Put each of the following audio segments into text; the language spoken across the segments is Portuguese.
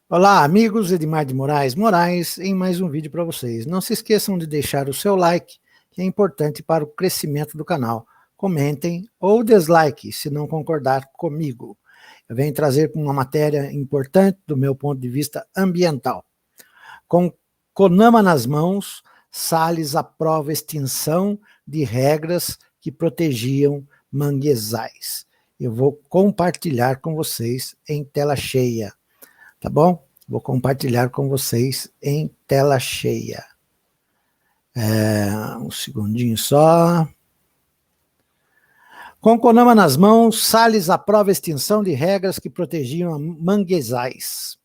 Olá, amigos, Edmar de Moraes em mais um vídeo para vocês. Não se esqueçam de deixar o seu like, que é importante para o crescimento do canal. Comentem ou dislike se não concordar comigo. Eu venho trazer uma matéria importante do meu ponto de vista ambiental. Com CONAMA nas mãos, Salles aprova extinção de regras que protegiam manguezais. Eu vou compartilhar com vocês em tela cheia. Tá bom? Vou compartilhar com vocês em tela cheia. Um segundinho só. Com CONAMA nas mãos, Salles aprova a extinção de regras que protegiam manguezais.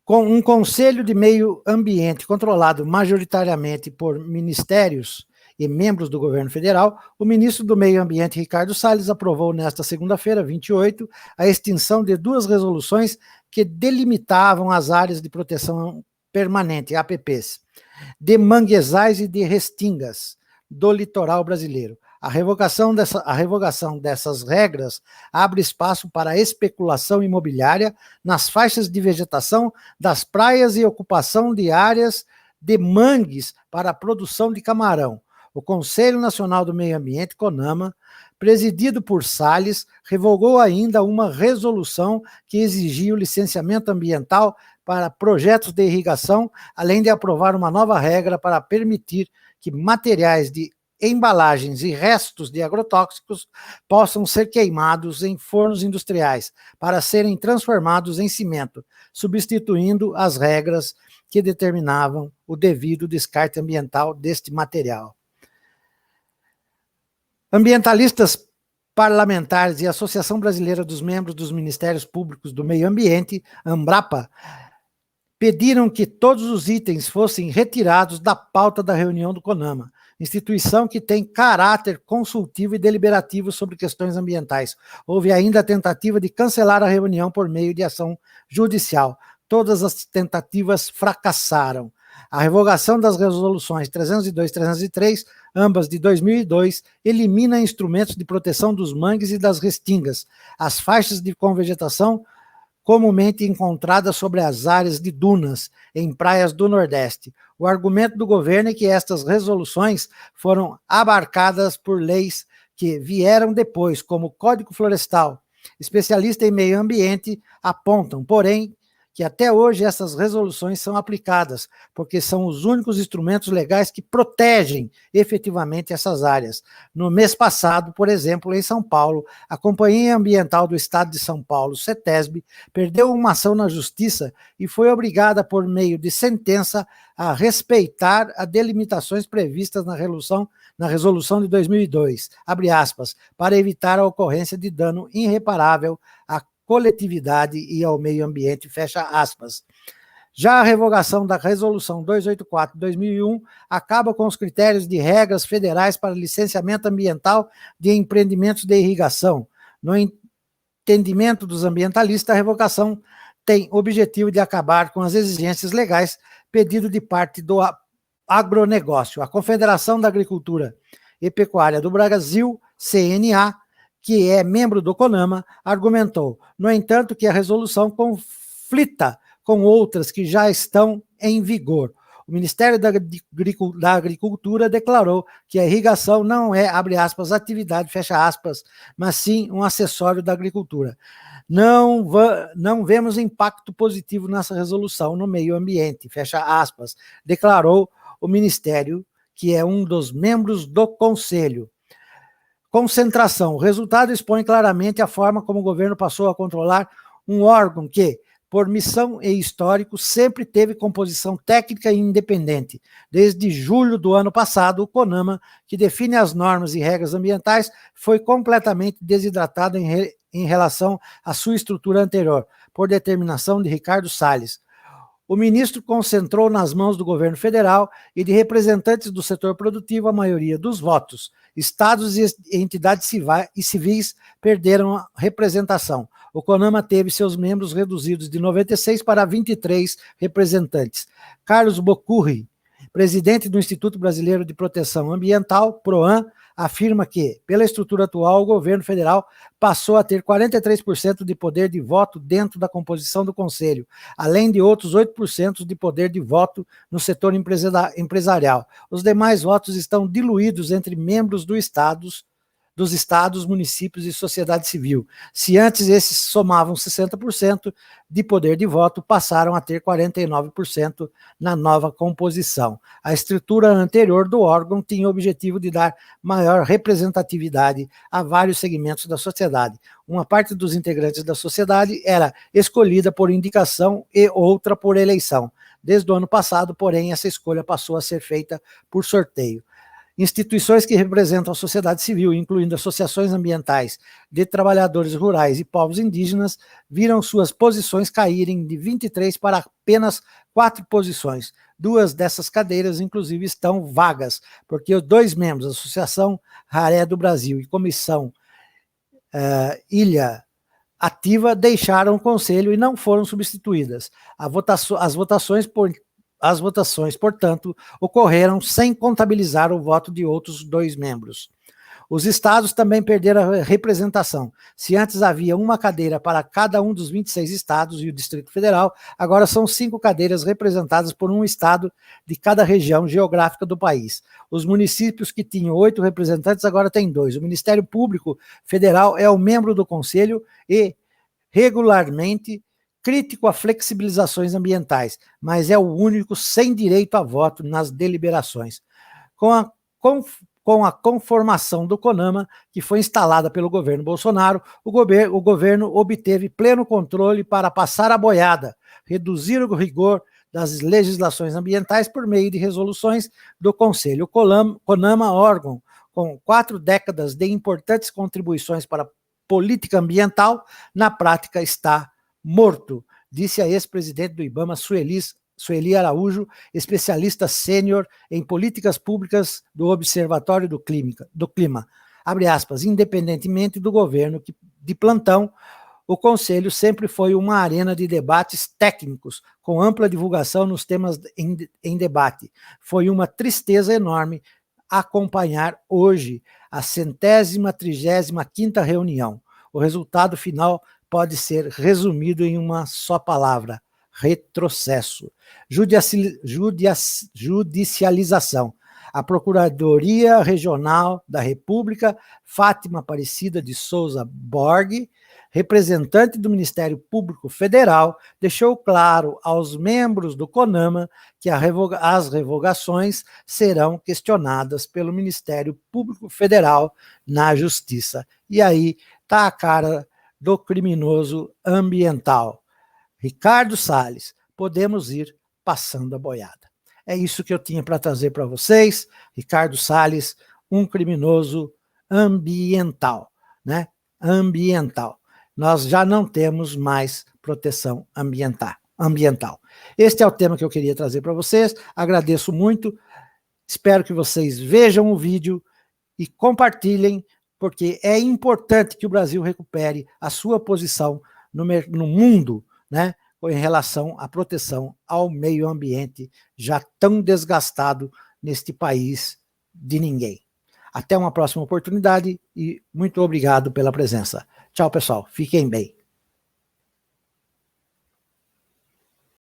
Com um Conselho de Meio Ambiente controlado majoritariamente por ministérios e membros do governo federal, o ministro do Meio Ambiente, Ricardo Salles, aprovou nesta segunda-feira, 28, a extinção de duas resoluções que delimitavam as áreas de proteção permanente, APPs, de manguezais e de restingas do litoral brasileiro. A revogação dessas regras abre espaço para a especulação imobiliária nas faixas de vegetação das praias e ocupação de áreas de mangues para a produção de camarão. O Conselho Nacional do Meio Ambiente, CONAMA, presidido por Salles, revogou ainda uma resolução que exigia o licenciamento ambiental para projetos de irrigação, além de aprovar uma nova regra para permitir que materiais de embalagens e restos de agrotóxicos possam ser queimados em fornos industriais para serem transformados em cimento, substituindo as regras que determinavam o devido descarte ambiental deste material. Ambientalistas parlamentares e a Associação Brasileira dos Membros dos Ministérios Públicos do Meio Ambiente, AMBRAPA, pediram que todos os itens fossem retirados da pauta da reunião do CONAMA, instituição que tem caráter consultivo e deliberativo sobre questões ambientais. Houve ainda a tentativa de cancelar a reunião por meio de ação judicial. Todas as tentativas fracassaram. A revogação das resoluções 302 e 303, ambas de 2002, elimina instrumentos de proteção dos mangues e das restingas, as faixas de convegetação comumente encontradas sobre as áreas de dunas em praias do Nordeste. O argumento do governo é que estas resoluções foram abarcadas por leis que vieram depois, como o Código Florestal. Especialistas em meio ambiente apontam, porém, que até hoje essas resoluções são aplicadas, porque são os únicos instrumentos legais que protegem efetivamente essas áreas. No mês passado, por exemplo, em São Paulo, a Companhia Ambiental do Estado de São Paulo, CETESB, perdeu uma ação na Justiça e foi obrigada, por meio de sentença, a respeitar as delimitações previstas na resolução de 2002, abre aspas, para evitar a ocorrência de dano irreparável à coletividade e ao meio ambiente, fecha aspas. Já a revogação da Resolução 284/2001 acaba com os critérios de regras federais para licenciamento ambiental de empreendimentos de irrigação. No entendimento dos ambientalistas, a revogação tem o objetivo de acabar com as exigências legais pedido de parte do agronegócio. A Confederação da Agricultura e Pecuária do Brasil, CNA, que é membro do CONAMA, argumentou, no entanto, que a resolução conflita com outras que já estão em vigor. O Ministério da Agricultura declarou que a irrigação não é, abre aspas, atividade, fecha aspas, mas sim um acessório da agricultura. Não vemos impacto positivo nessa resolução no meio ambiente, fecha aspas, declarou o Ministério, que é um dos membros do Conselho. Concentração. O resultado expõe claramente a forma como o governo passou a controlar um órgão que, por missão e histórico, sempre teve composição técnica e independente. Desde julho do ano passado, o CONAMA, que define as normas e regras ambientais, foi completamente desidratado em relação à sua estrutura anterior, por determinação de Ricardo Salles. O ministro concentrou nas mãos do governo federal e de representantes do setor produtivo a maioria dos votos. Estados e entidades civis perderam a representação. O CONAMA teve seus membros reduzidos de 96 para 23 representantes. Carlos Bocurri, presidente do Instituto Brasileiro de Proteção Ambiental, PROAM, afirma que, pela estrutura atual, o governo federal passou a ter 43% de poder de voto dentro da composição do Conselho, além de outros 8% de poder de voto no setor empresarial. Os demais votos estão diluídos entre membros dos estados, municípios e sociedade civil. Se antes esses somavam 60% de poder de voto, passaram a ter 49% na nova composição. A estrutura anterior do órgão tinha o objetivo de dar maior representatividade a vários segmentos da sociedade. Uma parte dos integrantes da sociedade era escolhida por indicação e outra por eleição. Desde o ano passado, porém, essa escolha passou a ser feita por sorteio. Instituições que representam a sociedade civil, incluindo associações ambientais de trabalhadores rurais e povos indígenas, viram suas posições caírem de 23 para apenas 4 posições. 2 dessas cadeiras, inclusive, estão vagas, porque os 2 membros, Associação Raré do Brasil e Comissão Ilha Ativa, deixaram o Conselho e não foram substituídas. As votações, portanto, ocorreram sem contabilizar o voto de outros 2 membros. Os estados também perderam a representação. Se antes havia uma cadeira para cada um dos 26 estados e o Distrito Federal, agora são 5 cadeiras representadas por um estado de cada região geográfica do país. Os municípios que tinham 8 representantes agora têm 2. O Ministério Público Federal é o membro do Conselho e, regularmente, crítico a flexibilizações ambientais, mas é o único sem direito a voto nas deliberações. Com a conformação do CONAMA, que foi instalada pelo governo Bolsonaro, o governo obteve pleno controle para passar a boiada, reduzir o rigor das legislações ambientais por meio de resoluções do Conselho. O CONAMA, órgão com 4 décadas de importantes contribuições para a política ambiental, na prática está morto, disse a ex-presidente do IBAMA, Sueli Araújo, especialista sênior em políticas públicas do Observatório do Clima. Abre aspas, independentemente do governo de plantão, o Conselho sempre foi uma arena de debates técnicos, com ampla divulgação nos temas em debate. Foi uma tristeza enorme acompanhar hoje a 135ª reunião. O resultado final pode ser resumido em uma só palavra: retrocesso. Judicialização. A Procuradoria Regional da República, Fátima Aparecida de Souza Borg, representante do Ministério Público Federal, deixou claro aos membros do CONAMA que as revogações serão questionadas pelo Ministério Público Federal na Justiça. E aí está a cara do criminoso ambiental. Ricardo Salles, podemos ir passando a boiada. É isso que eu tinha para trazer para vocês. Ricardo Salles, um criminoso ambiental, né? Ambiental. Nós já não temos mais proteção ambiental. Este é o tema que eu queria trazer para vocês. Agradeço muito. Espero que vocês vejam o vídeo e compartilhem, porque é importante que o Brasil recupere a sua posição no mundo, né, em relação à proteção ao meio ambiente, já tão desgastado neste país de ninguém. Até uma próxima oportunidade e muito obrigado pela presença. Tchau, pessoal. Fiquem bem.